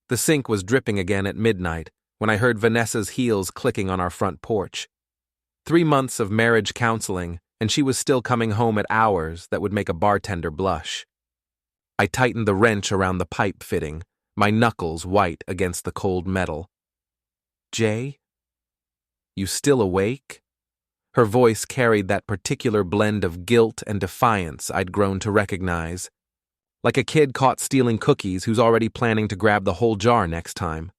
The sink was dripping again at midnight when I heard Vanessa's heels clicking on our front porch. 3 months of marriage counseling, and she was still coming home at hours that would make a bartender blush. I tightened the wrench around the pipe fitting, my knuckles white against the cold metal. "Jay? You still awake?" Her voice carried that particular blend of guilt and defiance I'd grown to recognize. Like a kid caught stealing cookies who's already planning to grab the whole jar next time.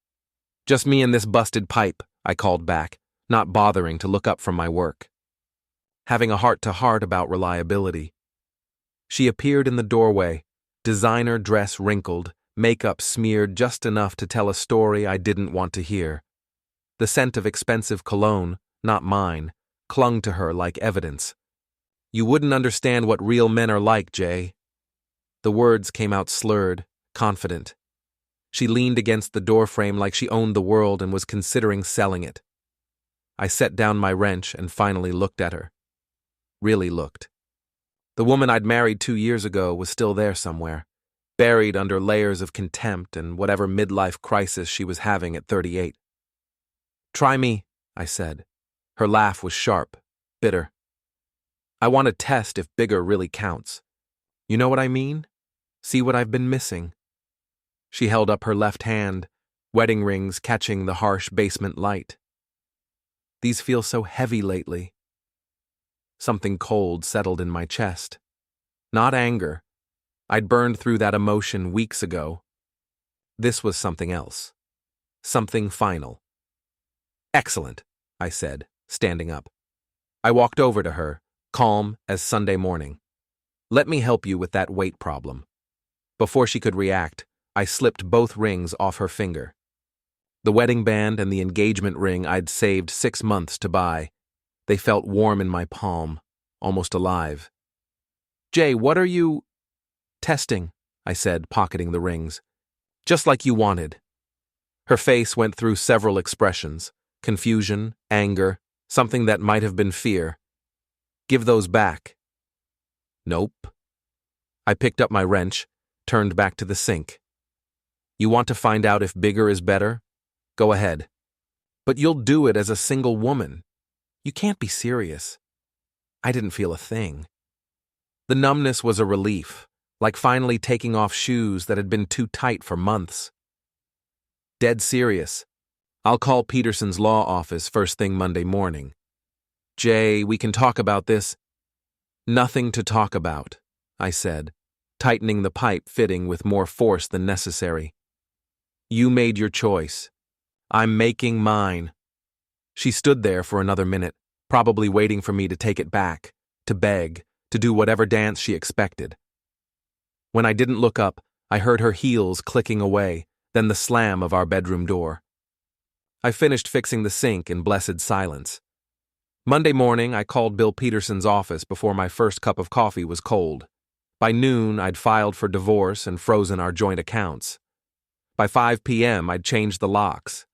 "Just me and this busted pipe," I called back, not bothering to look up from my work. Having a heart-to-heart about reliability. She appeared in the doorway, designer dress wrinkled, makeup smeared just enough to tell a story I didn't want to hear. The scent of expensive cologne, not mine, clung to her like evidence. "You wouldn't understand what real men are like, Jay." The words came out slurred, confident. She leaned against the doorframe like she owned the world and was considering selling it. I set down my wrench and finally looked at her. Really looked. The woman I'd married 2 years ago was still there somewhere, buried under layers of contempt and whatever midlife crisis she was having at 38. "Try me," I said. Her laugh was sharp, bitter. "I want to test if bigger really counts. You know what I mean? See what I've been missing." She held up her left hand, wedding rings catching the harsh basement light. "These feel so heavy lately." Something cold settled in my chest. Not anger. I'd burned through that emotion weeks ago. This was something else. Something final. "Excellent," I said, standing up. I walked over to her, calm as Sunday morning. "Let me help you with that weight problem." Before she could react, I slipped both rings off her finger. The wedding band and the engagement ring I'd saved 6 months to buy. They felt warm in my palm, almost alive. "Jay, what are you—" "Testing," I said, pocketing the rings. "Just like you wanted." Her face went through several expressions: confusion, anger, something that might have been fear. "Give those back." "Nope." I picked up my wrench, turned back to the sink. "You want to find out if bigger is better? Go ahead. But you'll do it as a single woman. You can't be serious." I didn't feel a thing. The numbness was a relief, like finally taking off shoes that had been too tight for months. "Dead serious. I'll call Peterson's law office first thing Monday morning. Jay, we can talk about this." "Nothing to talk about," I said, tightening the pipe fitting with more force than necessary. "You made your choice. I'm making mine." She stood there for another minute, probably waiting for me to take it back, to beg, to do whatever dance she expected. When I didn't look up, I heard her heels clicking away, then the slam of our bedroom door. I finished fixing the sink in blessed silence. Monday morning, I called Bill Peterson's office before my first cup of coffee was cold. By noon, I'd filed for divorce and frozen our joint accounts. By 5 p.m., I'd changed the locks.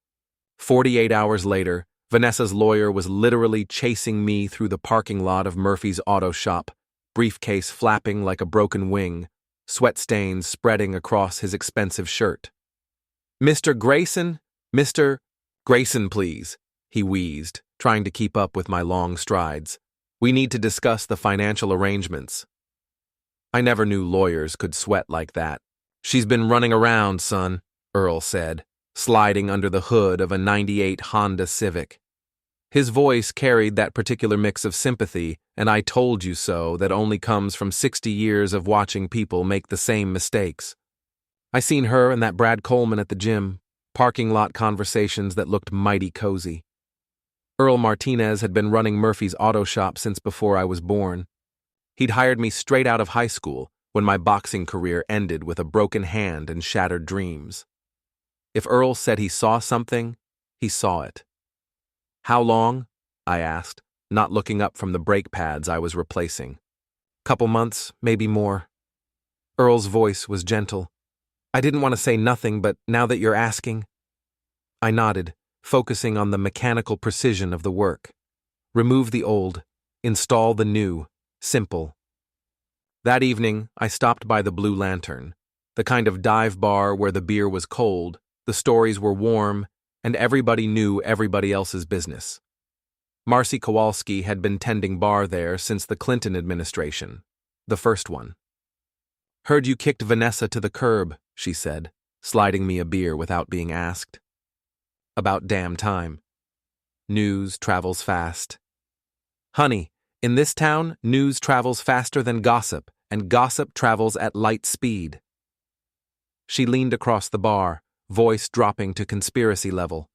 48 hours later, Vanessa's lawyer was literally chasing me through the parking lot of Murphy's auto shop, briefcase flapping like a broken wing, sweat stains spreading across his expensive shirt. "Mr. Grayson? Mr. Grayson, please," he wheezed, trying to keep up with my long strides. "We need to discuss the financial arrangements." I never knew lawyers could sweat like that. "She's been running around, son," Earl said, sliding under the hood of a '98 Honda Civic. His voice carried that particular mix of sympathy and "I told you so" that only comes from 60 years of watching people make the same mistakes. I seen her and that Brad Coleman at the gym, parking lot conversations that looked mighty cozy. Earl Martinez had been running Murphy's auto shop since before I was born. He'd hired me straight out of high school when my boxing career ended with a broken hand and shattered dreams. If Earl said he saw something, he saw it. "How long?" I asked, not looking up from the brake pads I was replacing. "Couple months, maybe more." Earl's voice was gentle. "I didn't want to say nothing, but now that you're asking." I nodded, focusing on the mechanical precision of the work. Remove the old, install the new, simple. That evening, I stopped by the Blue Lantern, the kind of dive bar where the beer was cold, The stories were warm, and everybody knew everybody else's business. Marcy Kowalski had been tending bar there since the Clinton administration, the first one. "Heard you kicked Vanessa to the curb," she said, sliding me a beer without being asked. "About damn time. News travels fast. Honey, in this town, news travels faster than gossip, and gossip travels at light speed." She leaned across the bar, voice dropping to conspiracy level.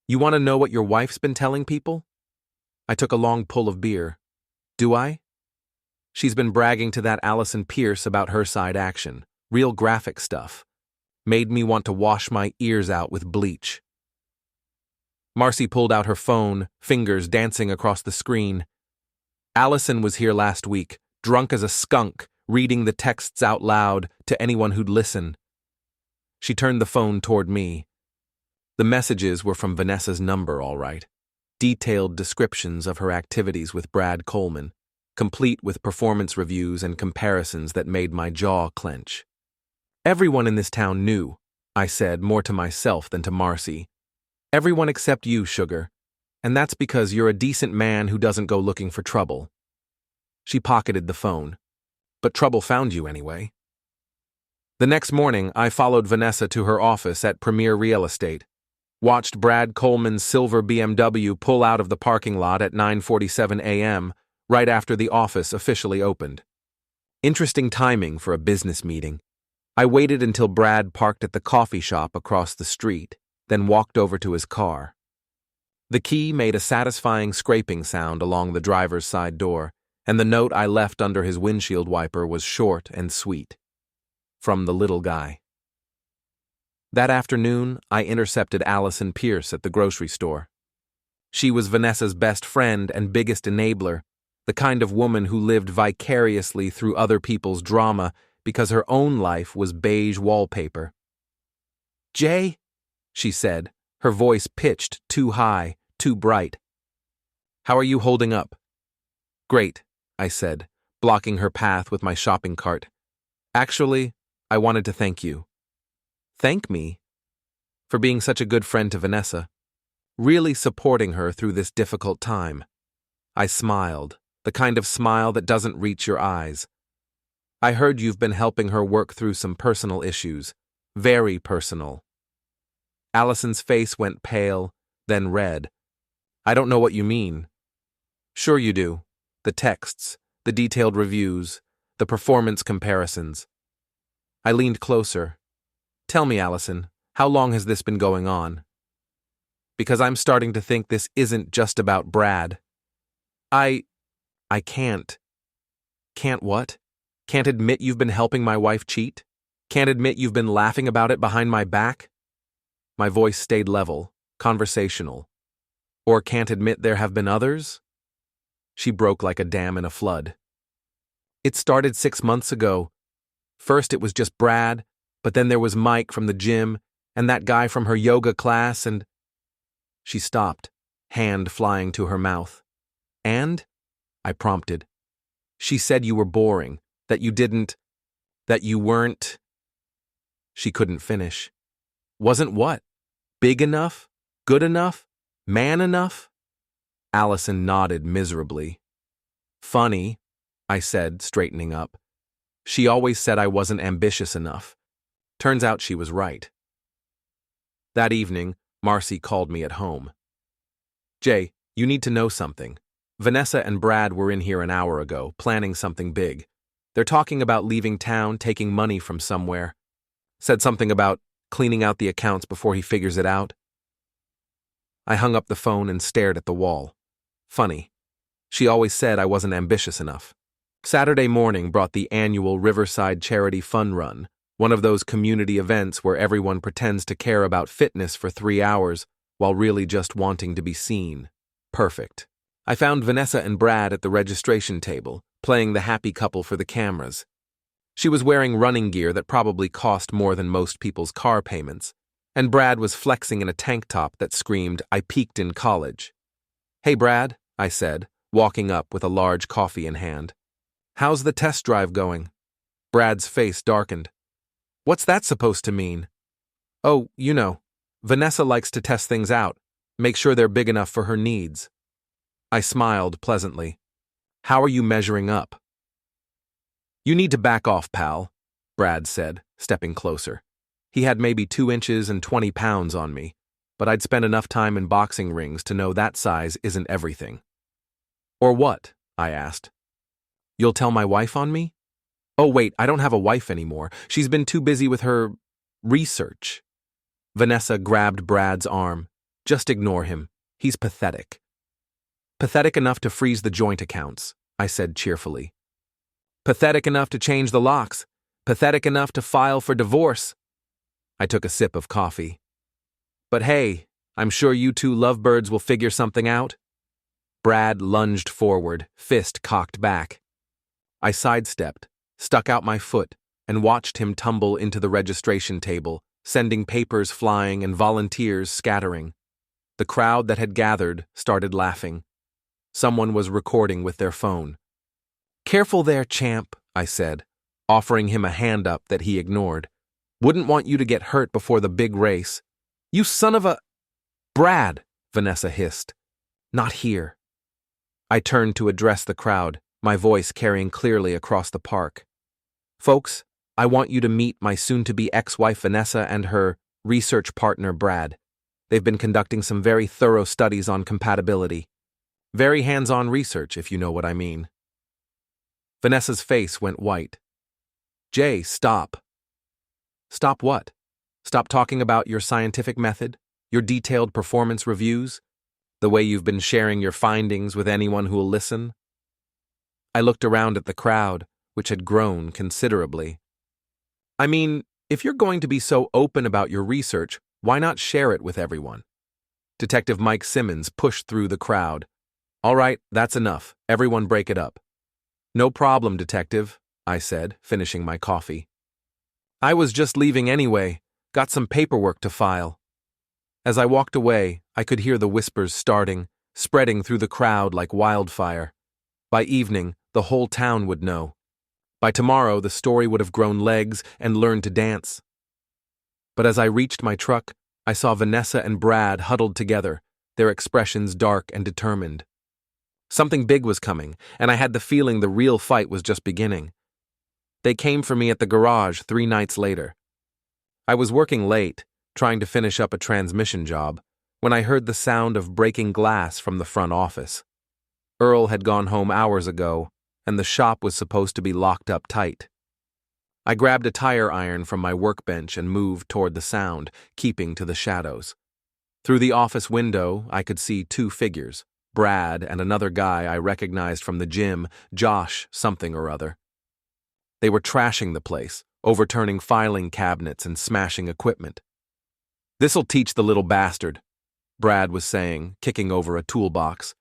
"You want to know what your wife's been telling people?" I took a long pull of beer. "Do I?" "She's been bragging to that Allison Pierce about her side action. Real graphic stuff. Made me want to wash my ears out with bleach." Marcy pulled out her phone, fingers dancing across the screen. "Allison was here last week, drunk as a skunk, reading the texts out loud to anyone who'd listen." She turned the phone toward me. The messages were from Vanessa's number, all right. Detailed descriptions of her activities with Brad Coleman, complete with performance reviews and comparisons that made my jaw clench. "Everyone in this town knew," I said, more to myself than to Marcy. "Everyone except you, sugar. And that's because you're a decent man who doesn't go looking for trouble." She pocketed the phone. "But trouble found you anyway." The next morning, I followed Vanessa to her office at Premier Real Estate. Watched Brad Coleman's silver BMW pull out of the parking lot at 9:47 a.m., right after the office officially opened. Interesting timing for a business meeting. I waited until Brad parked at the coffee shop across the street, then walked over to his car. The key made a satisfying scraping sound along the driver's side door, and the note I left under his windshield wiper was short and sweet. From the little guy. That afternoon, I intercepted Allison Pierce at the grocery store. She was Vanessa's best friend and biggest enabler, the kind of woman who lived vicariously through other people's drama because her own life was beige wallpaper. "Jay," she said, her voice pitched too high, too bright. "How are you holding up?" "Great," I said, blocking her path with my shopping cart. "Actually, I wanted to thank you." "Thank me?" "For being such a good friend to Vanessa. Really supporting her through this difficult time." I smiled, the kind of smile that doesn't reach your eyes. "I heard you've been helping her work through some personal issues. Very personal." Allison's face went pale, then red. "I don't know what you mean." "Sure you do. The texts, the detailed reviews, the performance comparisons." I leaned closer. "Tell me, Allison, how long has this been going on?" "Because I'm starting to think this isn't just about Brad." I can't." "Can't what? Can't admit you've been helping my wife cheat? Can't admit you've been laughing about it behind my back?" My voice stayed level, conversational. "Or can't admit there have been others?" She broke like a dam in a flood. "It started 6 months ago. First it was just Brad, but then there was Mike from the gym, and that guy from her yoga class, and—" She stopped, hand flying to her mouth. "And?" I prompted. "She said you were boring, that you weren't—" She couldn't finish. "Wasn't what? Big enough? Good enough? Man enough?" Allison nodded miserably. "Funny," I said, straightening up. "She always said I wasn't ambitious enough. Turns out she was right." That evening, Marcy called me at home. "Jay, you need to know something. Vanessa and Brad were in here an hour ago, planning something big. They're talking about leaving town, taking money from somewhere. Said something about cleaning out the accounts before he figures it out." I hung up the phone and stared at the wall. Funny. She always said I wasn't ambitious enough. Saturday morning brought the annual Riverside Charity Fun Run, one of those community events where everyone pretends to care about fitness for 3 hours while really just wanting to be seen. Perfect. I found Vanessa and Brad at the registration table, playing the happy couple for the cameras. She was wearing running gear that probably cost more than most people's car payments, and Brad was flexing in a tank top that screamed, "I peaked in college." "Hey, Brad," I said, walking up with a large coffee in hand. "How's the test drive going?" Brad's face darkened. "What's that supposed to mean?" Oh, Vanessa likes to test things out, make sure they're big enough for her needs. I smiled pleasantly. How are you measuring up? You need to back off, pal, Brad said, stepping closer. He had maybe 2 inches and 20 pounds on me, but I'd spent enough time in boxing rings to know that size isn't everything. Or what? I asked. You'll tell my wife on me? Oh wait, I don't have a wife anymore. She's been too busy with her research. Vanessa grabbed Brad's arm. Just ignore him. He's pathetic. Pathetic enough to freeze the joint accounts, I said cheerfully. Pathetic enough to change the locks. Pathetic enough to file for divorce. I took a sip of coffee. But hey, I'm sure you two lovebirds will figure something out. Brad lunged forward, fist cocked back. I sidestepped, stuck out my foot, and watched him tumble into the registration table, sending papers flying and volunteers scattering. The crowd that had gathered started laughing. Someone was recording with their phone. Careful there, champ, I said, offering him a hand up that he ignored. Wouldn't want you to get hurt before the big race. You son of a… Brad, Vanessa hissed. Not here. I turned to address the crowd, my voice carrying clearly across the park. Folks, I want you to meet my soon-to-be ex-wife Vanessa and her research partner Brad. They've been conducting some very thorough studies on compatibility. Very hands-on research, if you know what I mean. Vanessa's face went white. Jay, stop. Stop what? Stop talking about your scientific method, your detailed performance reviews, the way you've been sharing your findings with anyone who'll listen. I looked around at the crowd, which had grown considerably. I mean, if you're going to be so open about your research, why not share it with everyone? Detective Mike Simmons pushed through the crowd. All right, that's enough. Everyone break it up. No problem, Detective, I said, finishing my coffee. I was just leaving anyway. Got some paperwork to file. As I walked away, I could hear the whispers starting, spreading through the crowd like wildfire. By evening, the whole town would know. By tomorrow, the story would have grown legs and learned to dance. But as I reached my truck, I saw Vanessa and Brad huddled together, their expressions dark and determined. Something big was coming, and I had the feeling the real fight was just beginning. They came for me at the garage 3 nights later. I was working late, trying to finish up a transmission job, when I heard the sound of breaking glass from the front office. Earl had gone home hours ago, and the shop was supposed to be locked up tight. I grabbed a tire iron from my workbench and moved toward the sound, keeping to the shadows. Through the office window, I could see 2 figures, Brad and another guy I recognized from the gym, Josh something or other. They were trashing the place, overturning filing cabinets and smashing equipment. This'll teach the little bastard, Brad was saying, kicking over a toolbox.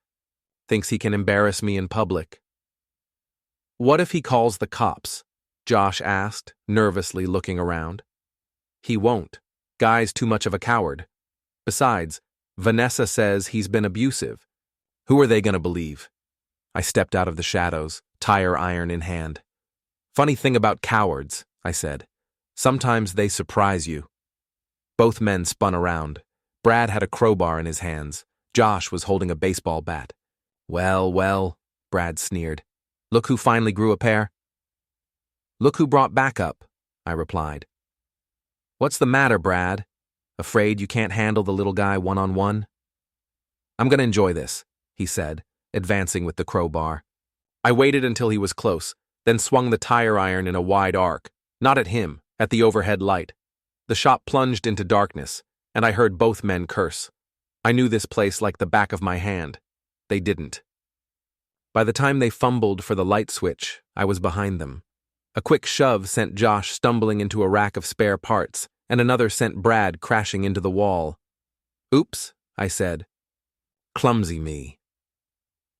Thinks he can embarrass me in public. What if he calls the cops? Josh asked, nervously looking around. He won't. Guy's too much of a coward. Besides, Vanessa says he's been abusive. Who are they gonna believe? I stepped out of the shadows, tire iron in hand. Funny thing about cowards, I said. Sometimes they surprise you. Both men spun around. Brad had a crowbar in his hands. Josh was holding a baseball bat. Well, Brad sneered. Look who finally grew a pair. Look who brought backup, I replied. What's the matter, Brad? Afraid you can't handle the little guy one-on-one? I'm gonna enjoy this, he said, advancing with the crowbar. I waited until he was close, then swung the tire iron in a wide arc, not at him, at the overhead light. The shop plunged into darkness, and I heard both men curse. I knew this place like the back of my hand. They didn't. By the time they fumbled for the light switch, I was behind them. A quick shove sent Josh stumbling into a rack of spare parts, and another sent Brad crashing into the wall. Oops, I said. Clumsy me.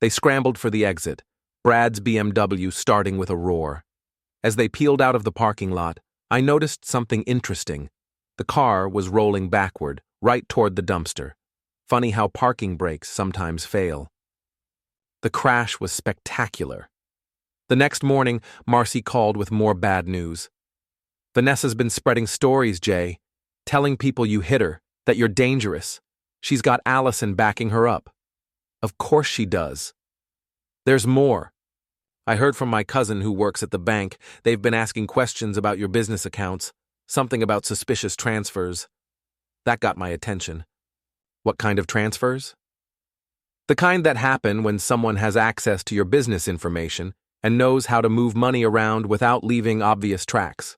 They scrambled for the exit, Brad's BMW starting with a roar. As they peeled out of the parking lot, I noticed something interesting. The car was rolling backward, right toward the dumpster. Funny how parking brakes sometimes fail. The crash was spectacular. The next morning, Marcy called with more bad news. Vanessa's been spreading stories, Jay. telling people you hit her, that you're dangerous. She's got Allison backing her up. Of course she does. There's more. I heard from my cousin who works at the bank. They've been asking questions about your business accounts, something about suspicious transfers. That got my attention. What kind of transfers? The kind that happen when someone has access to your business information and knows how to move money around without leaving obvious tracks.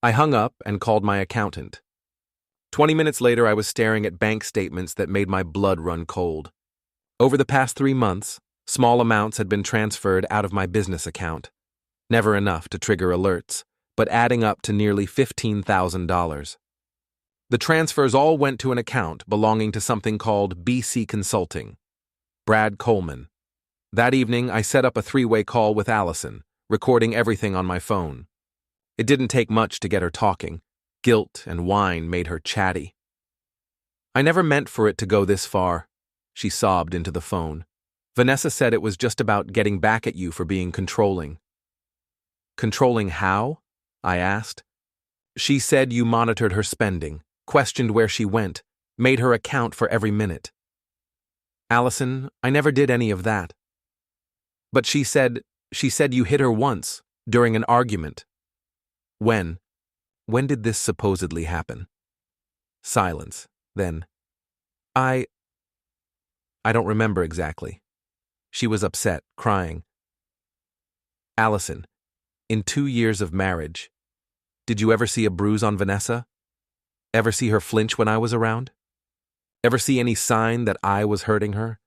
I hung up and called my accountant. 20 minutes later, I was staring at bank statements that made my blood run cold. Over the past 3 months, small amounts had been transferred out of my business account. Never enough to trigger alerts, but adding up to nearly $15,000. The transfers all went to an account belonging to something called BC Consulting. Brad Coleman. That evening, I set up a 3-way call with Allison, recording everything on my phone. It didn't take much to get her talking. Guilt and wine made her chatty. I never meant for it to go this far, she sobbed into the phone. Vanessa said it was just about getting back at you for being controlling. Controlling how? I asked. She said you monitored her spending, questioned where she went, made her account for every minute. Allison, I never did any of that. But she said you hit her once, during an argument. When? When did this supposedly happen? Silence. Then, I don't remember exactly. She was upset, crying. Allison, in 2 years of marriage, did you ever see a bruise on Vanessa? Ever see her flinch when I was around? Ever see any sign that I was hurting her?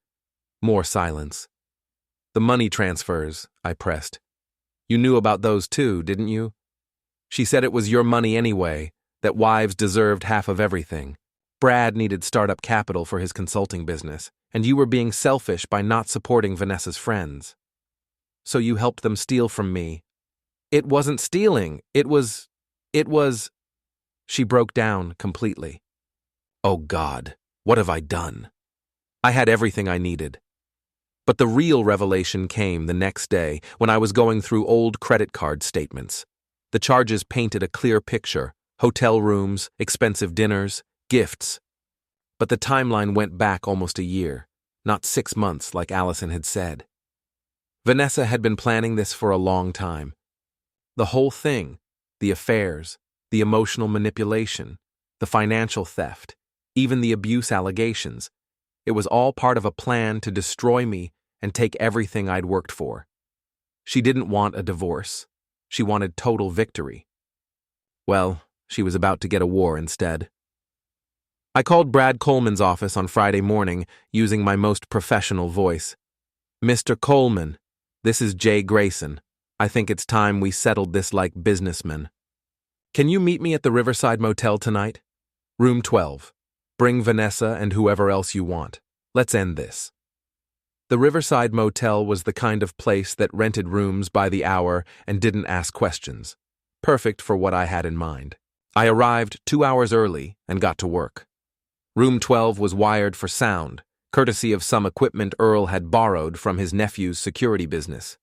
More silence. The money transfers, I pressed. You knew about those too, didn't you? She said it was your money anyway, that wives deserved half of everything. Brad needed startup capital for his consulting business, and you were being selfish by not supporting Vanessa's friends. So you helped them steal from me. It wasn't stealing, it was... She broke down completely. Oh God, what have I done? I had everything I needed. But the real revelation came the next day when I was going through old credit card statements. The charges painted a clear picture: hotel rooms, expensive dinners, gifts. But the timeline went back almost a year, not 6 months like Allison had said. Vanessa had been planning this for a long time. The whole thing, the affairs, the emotional manipulation, the financial theft, even the abuse allegations, it was all part of a plan to destroy me and take everything I'd worked for. She didn't want a divorce. She wanted total victory. Well, she was about to get a war instead. I called Brad Coleman's office on Friday morning using my most professional voice. Mr. Coleman, this is Jay Grayson. I think it's time we settled this like businessmen. Can you meet me at the Riverside Motel tonight? Room 12. Bring Vanessa and whoever else you want. Let's end this. The Riverside Motel was the kind of place that rented rooms by the hour and didn't ask questions. Perfect for what I had in mind. I arrived 2 hours early and got to work. Room 12 was wired for sound, courtesy of some equipment Earl had borrowed from his nephew's security business.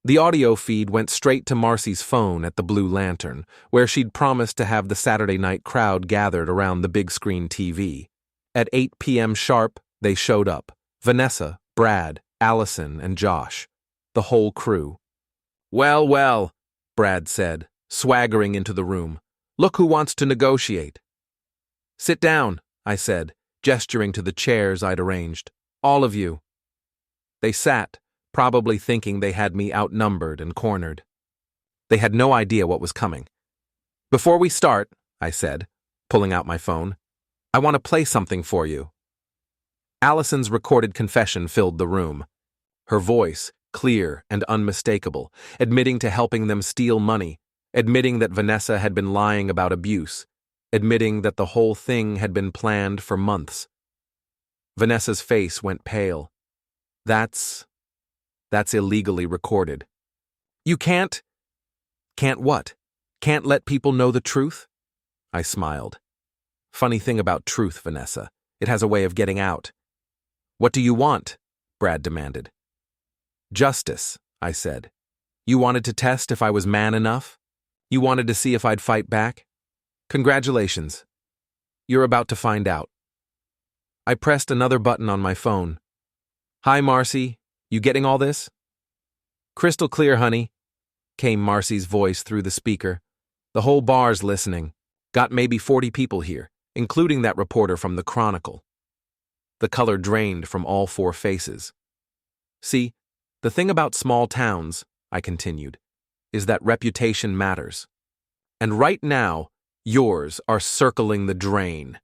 The audio feed went straight to Marcy's phone at the Blue Lantern, where she'd promised to have the Saturday night crowd gathered around the big screen TV. At 8 p.m. sharp, they showed up. Vanessa, Brad, Allison, and Josh. The whole crew. Well, well, Brad said, swaggering into the room. Look who wants to negotiate. Sit down, I said, gesturing to the chairs I'd arranged. All of you. They sat, probably thinking they had me outnumbered and cornered. They had no idea what was coming. Before we start, I said, pulling out my phone, I want to play something for you. Allison's recorded confession filled the room. Her voice, clear and unmistakable, admitting to helping them steal money, admitting that Vanessa had been lying about abuse, admitting that the whole thing had been planned for months. Vanessa's face went pale. That's illegally recorded. You can't what? Can't let people know the truth? I smiled. Funny thing about truth, Vanessa. It has a way of getting out. What do you want? Brad demanded. Justice, I said. You wanted to test if I was man enough? You wanted to see if I'd fight back? Congratulations. You're about to find out. I pressed another button on my phone. Hi, Marcy. You getting all this? Crystal clear, honey, came Marcy's voice through the speaker. The whole bar's listening. Got maybe 40 people here, including that reporter from the Chronicle. The color drained from all four faces. See, the thing about small towns, I continued, is that reputation matters. And right now, yours are circling the drain.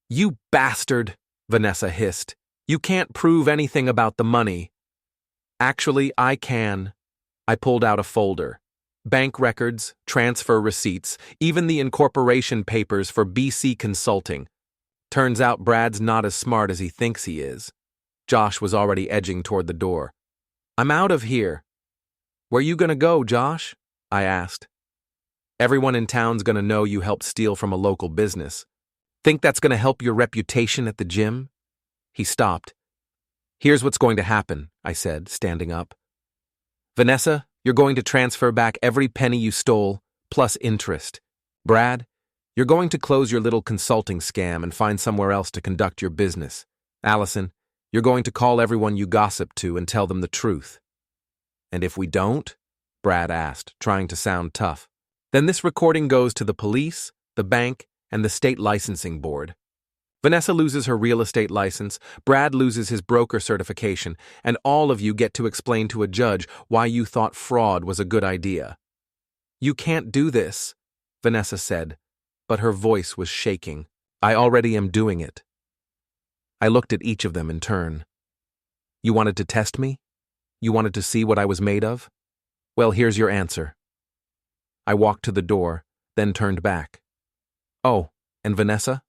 You bastard, Vanessa hissed. You can't prove anything about the money. Actually, I can. I pulled out a folder. Bank records, transfer receipts, even the incorporation papers for BC Consulting. Turns out Brad's not as smart as he thinks he is. Josh was already edging toward the door. I'm out of here. Where you gonna go, Josh? I asked. Everyone in town's gonna know you helped steal from a local business. Think that's gonna help your reputation at the gym? He stopped. Here's what's going to happen, I said, standing up. Vanessa, you're going to transfer back every penny you stole, plus interest. Brad, you're going to close your little consulting scam and find somewhere else to conduct your business. Allison, you're going to call everyone you gossip to and tell them the truth. And if we don't? Brad asked, trying to sound tough. Then this recording goes to the police, the bank, and the state licensing board. Vanessa loses her real estate license, Brad loses his broker certification, and all of you get to explain to a judge why you thought fraud was a good idea. You can't do this, Vanessa said, but her voice was shaking. I already am doing it. I looked at each of them in turn. You wanted to test me? You wanted to see what I was made of? Well, here's your answer. I walked to the door, then turned back. Oh, and Vanessa?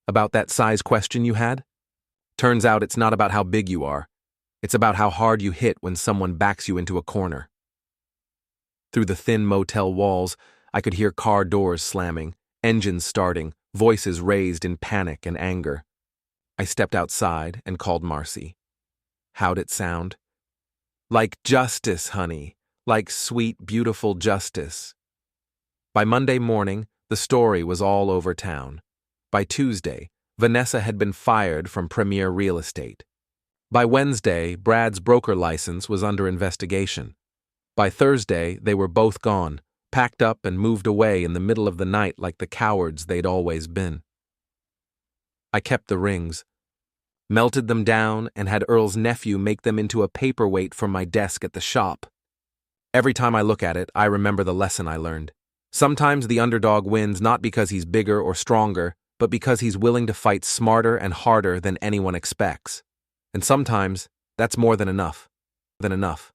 About that size question you had? Turns out it's not about how big you are. It's about how hard you hit when someone backs you into a corner. Through the thin motel walls, I could hear car doors slamming, engines starting, voices raised in panic and anger. I stepped outside and called Marcy. How'd it sound? Like justice, honey. Like sweet, beautiful justice. By Monday morning, the story was all over town. By Tuesday, Vanessa had been fired from Premier Real Estate. By Wednesday, Brad's broker license was under investigation. By Thursday, they were both gone, packed up and moved away in the middle of the night like the cowards they'd always been. I kept the rings, melted them down, and had Earl's nephew make them into a paperweight for my desk at the shop. Every time I look at it, I remember the lesson I learned. Sometimes the underdog wins not because he's bigger or stronger, but because he's willing to fight smarter and harder than anyone expects. And sometimes, that's more than enough. Than enough.